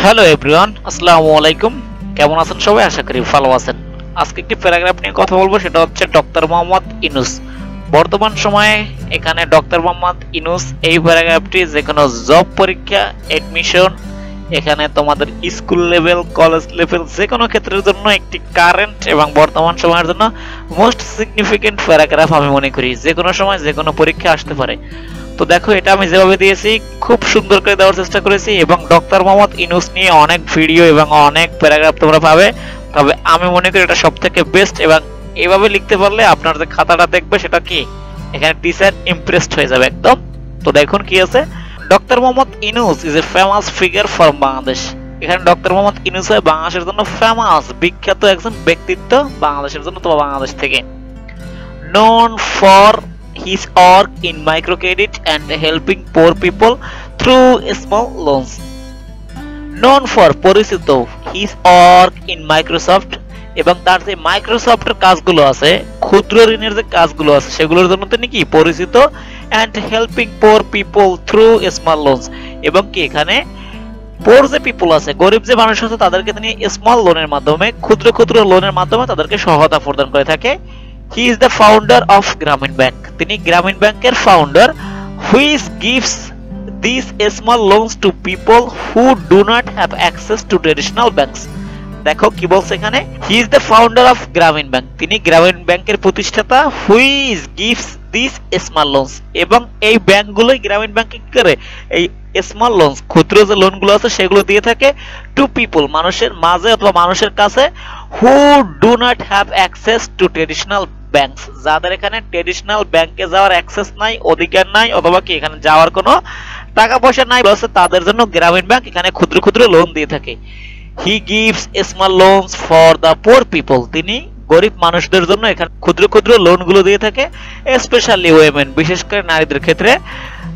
Hello everyone, আসসালামু আলাইকুম। কেমন আছেন সবাই? আশা করি ভালো আছেন। আজকে একটি প্যারাগ্রাফ নিয়ে কথা বলবো, সেটা হচ্ছে ডক্টর মোহাম্মদ ইউনূস। বর্তমান সময়ে এখানে ডক্টর মোহাম্মদ ইউনূস এই প্যারাগ্রাফটি যে কোনো জব পরীক্ষা, এডমিশন, এখানে তোমাদের স্কুল লেভেল, কলেজ লেভেল যে কোনো ক্ষেত্রের জন্য একটি কারেন্ট এবং বর্তমান সময়ের জন্য মোস্ট সিগনিফিকেন্ট প্যারাগ্রাফ আমি মনে করি। যে কোনো সময় যে কোনো পরীক্ষা আসতে পারে। তো দেখো, এটা আমি যেভাবে দিয়েছি খুব সুন্দর করে দেওয়ার চেষ্টা করেছি, এবং ডক্টর মোহাম্মদ ইউনূস নিয়ে অনেক ভিডিও এবং অনেক প্যারাগ্রাফ তোমরা পাবে। তবে আমি মনে করি এটা সবথেকে বেস্ট, এবং এইভাবে লিখতে পারলে আপনার যে খাতাটা দেখবে সেটা কি এখানে টিচার ইমপ্রেসড হয়ে যাবে একদম। তো দেখুন কি আছে, doctor Muhammad Yunus is a famous figure for Bangladesh. এখানে ডক্টর মোহাম্মদ ইউনূস হয় বাংলাদেশের জন্য ফেমাস, বিখ্যাত একজন ব্যক্তিত্ব বাংলাদেশের জন্য, তো বাংলাদেশ থেকে। known for his work in microcredit and helping poor people through small loans. known for পরিচিত his work in Microsoft, এবং তার যে মাইক্রোসফটের কাজগুলো আছে, ক্ষুদ্র ঋণের যে কাজগুলো আছে সেগুলোর জন্য তিনি কি পরিচিত, and helping poor people through small loans, এবং কি এখানে পোর যে পিপল আছে, গরিব যে মানুষ আছে, তাদেরকে তিনি স্মল লোনের মাধ্যমে, ক্ষুদ্র ক্ষুদ্র লোনের মাধ্যমে তাদেরকে সহায়তা প্রদান করে থাকে। He is the founder of Grameen Bank. তিনি গ্রামীণ ব্যাংকের founder, which gives these small loans to people who do not have access to traditional banks. দেখো কি বলছে এখানে, he is the founder of Grameen Bank. তিনি গ্রামীণ ব্যাংকের প্রতিষ্ঠাতা, which gives these small loans, এবং এই ব্যাংকগুলোই গ্রামীণ ব্যাংক কি করে এই স্মল লোনস, ক্ষুদ্র যে লোনগুলো আছে সেগুলো দিয়ে থাকে টু পিপল, মানুষের মাঝে অথবা মানুষের কাছে, who do not have access to traditional banks, যাদের এখানে ট্রেডিশনাল ব্যাংকে যাওয়ার অ্যাক্সেস নাই, অধিকার নাই, অথবা কি এখানে যাওয়ার কোনো টাকা পয়সা নাই, বলছে তাদের জন্য গ্রামীণ ব্যাংক এখানে ক্ষুদ্র ক্ষুদ্র লোন দিয়ে থাকে। He gives small loans for the poor people. তিনি গরিব মানুষদের জন্য এখানে ক্ষুদ্র ক্ষুদ্র লোনগুলো দিয়ে থাকে, স্পেশালি ওয়েমেন, বিশেষ করে নারীদের ক্ষেত্রে।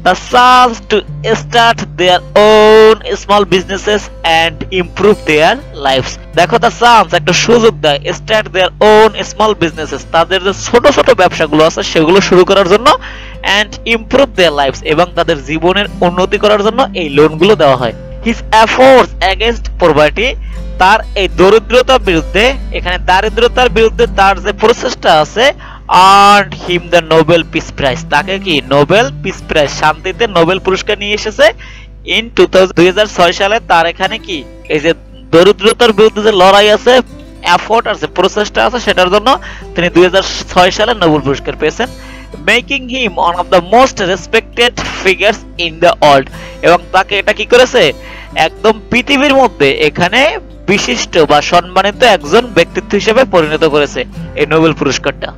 The chance to start their own small businesses and improve their lives. দেখো, the chance একটা সুযোগ দেয়, start their own small businesses, তাদের যে ছোট ছোট ব্যবসাগুলো আছে সেগুলো শুরু করার জন্য, and improve their lives, এবং তাদের জীবনের উন্নতি করার জন্য এই লোনগুলো দেওয়া হয়। His efforts against poverty, তার এই দরিদ্রতার বিরুদ্ধে, এখানে দারিদ্রতার বিরুদ্ধে তার যে প্রচেষ্টা আছে, earned him the Nobel Peace Prize, তাকে কি নোবেল পিস প্রাইজ, শান্তিতে নোবেল পুরস্কার নিয়ে এসেছে ইন 2006 সালে। তার এখানে কি এই যে দরিদ্রতার বিরুদ্ধে যে লড়াই আছে, এফোর্ট আছে, প্রচেষ্টা আছে, সেটার জন্য তিনি 2006 সালে নোবেল পুরস্কার পেয়েছেন, making him one of the most respected figures in the world, এবং তাকে এটা কি করেছে একদম পৃথিবীর মধ্যে এখানে বিশিষ্ট বা সম্মানিত একজন ব্যক্তিত্ব হিসেবে পরিণত করেছে এই নোবেল পুরস্কারটা।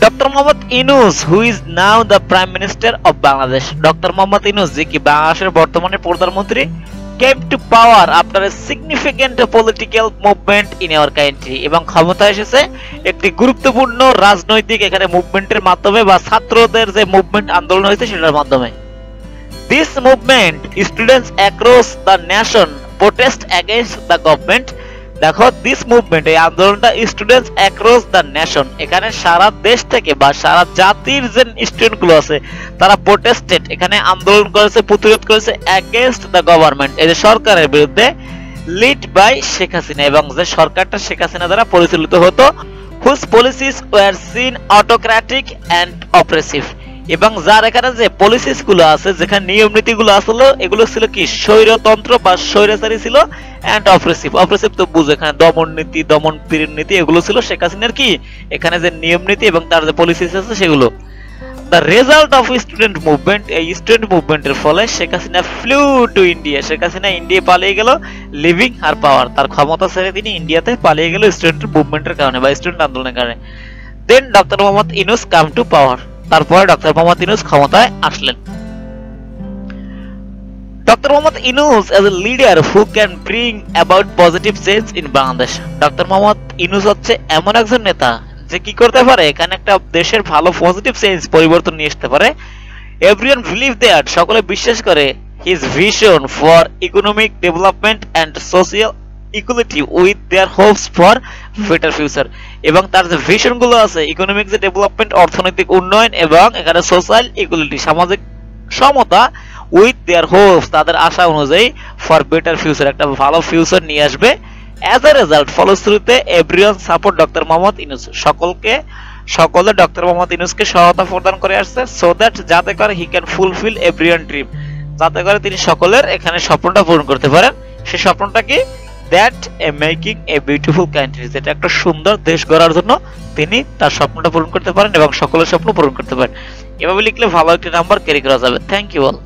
Doctor Muhammad Yunus, who is now the prime minister of Bangladesh. Doctor Muhammad Yunus, যে কি বাংলাদেশের বর্তমানে প্রধানমন্ত্রী, came to power after a significant political movement in our country, এবং ক্ষমতায় এসেছে একটি গুরুত্বপূর্ণ রাজনৈতিক এখানে মুভমেন্টের মাধ্যমে, বা ছাত্রদের যে মুভমেন্ট আন্দোলন হয়েছে সেটার মাধ্যমে। This movement, students across the nation protest against the government. দেখো, দিস মুভমেন্ট, এই আন্দোলনটা স্টুডেন্টস অ্যাক্রস দ্য নেশন, এখানে সারা দেশ থেকে বা সারা জাতির যে স্টুডেন্ট গুলো আছে তারা প্রোটেস্টেড, এখানে আন্দোলন করেছে, প্রতিরোধ করেছে অ্যাগেন্স্ট দ্য গভর্নমেন্ট, এই যে সরকারের বিরুদ্ধে, লিড বাই শেখ হাসিনা, এবং যে সরকারটা শেখ হাসিনা দ্বারা পরিচালিত হতো, whose policies were seen autocratic and oppressive, এবং যার এখানে যে পলিসিস গুলো আছে, যেখানে নিয়ম নীতি গুলো আসলে এগুলো ছিল কি স্বৈরতন্ত্র বা স্বৈরাচারী ছিল, এন্ড অপ্রেসিভ, অপ্রেসিভ তো বুঝো এখানে দমন নীতি, দমন পীড়ন নীতি, এগুলো ছিল শেখ হাসিনার কি এখানে যে নিয়ম নীতি এবং তার যে পলিসিস আছে সেগুলো। The result of student movement, এই স্টুডেন্ট মুভমেন্টের ফলে Sheikh Hasina flu to India, Sheikh Hasina India পালিয়ে গেল, লিভিং হার পাওয়ার, তার ক্ষমতা ছেড়ে তিনি ইন্ডিয়াতে পালিয়ে গেল স্টুডেন্ট মুভমেন্টের কারণে বা স্টুডেন্ট আন্দোলনের কারণে। Then doctor Muhammad Yunus come to power, তারপরে ডক্টর মোহাম্মদ ইউনূস ক্ষমতায় আসলেন। Doctor Muhammad Yunus as a leader who can bring about positive change in Bangladesh. Doctor Muhammad Yunus হচ্ছে এমন একজন নেতা যে কি করতে পারে এখানে একটা দেশের ভালো পজিটিভ চেঞ্জ, পরিবর্তন নিয়ে আসতে পারে। এভরিওয়ান বিলিভ দ্যাট, সকলে বিশ্বাস করে, his vision for economic development and social equality with their hopes for better future, এবং তার যে ভিশন গুলো আছে, ইকোনমিক যে ডেভেলপমেন্ট, অর্থনৈতিক উন্নয়ন, এবং এখানে সোশ্যাল ইকুয়ালিটি, সামাজিক সমতা উইথ দেয়ার হোপস, তাদের আশা অনুযায়ী, ফর বেটার ফিউচার, একটা ভালো ফিউচার নিয়ে আসবে। অ্যাজ এ রেজাল্ট, ফলশ্রুতিতে everyone support doctor Muhammad Yunus, সকলে ডক্টর মোহাম্মদ ইউনূসকে সহায়তা প্রদান করে আসছে, সো দ্যাট, যাতে করে he can fulfil everyone dream, যাতে করে তিনি সকলের এখানে স্বপ্নটা পূরণ করতে পারেন। সেই স্বপ্নটা কি? That a making a beautiful country, যেটা একটা সুন্দর দেশ গড়ার জন্য তিনি তার স্বপ্নটা পূরণ করতে পারেন এবং সকলের স্বপ্ন পূরণ করতে পারেন। এভাবে লিখলে ভালো একটি নাম্বার ক্যারি করা যাবে। Thank you all.